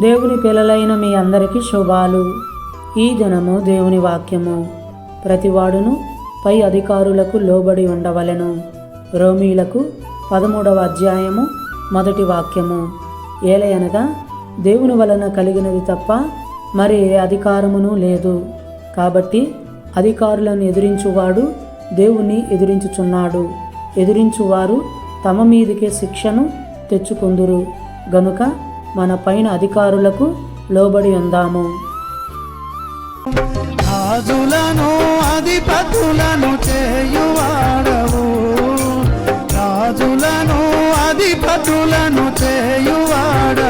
దేవుని పిల్లలైన మీ అందరికీ శుభాలు. ఈ దినము దేవుని వాక్యము. ప్రతివాడును పై అధికారులకు లోబడి ఉండవలెను. రోమీలకు 13వ అధ్యాయము 1 వాక్యము. ఏలయనగా దేవుని వలన కలిగినది తప్ప మరి ఏ అధికారమును లేదు. కాబట్టి అధికారులను ఎదిరించువాడు దేవుని ఎదిరించుచున్నాడు. ఎదిరించువారు తమ మీదికే శిక్షను తెచ్చుకొందురు గనుక మన పైన అధికారులకు లోబడి ఉందాము. రాజులను అధిపతులను చేయువాడవు, రాజులను అధిపతులను చేయువాడవు.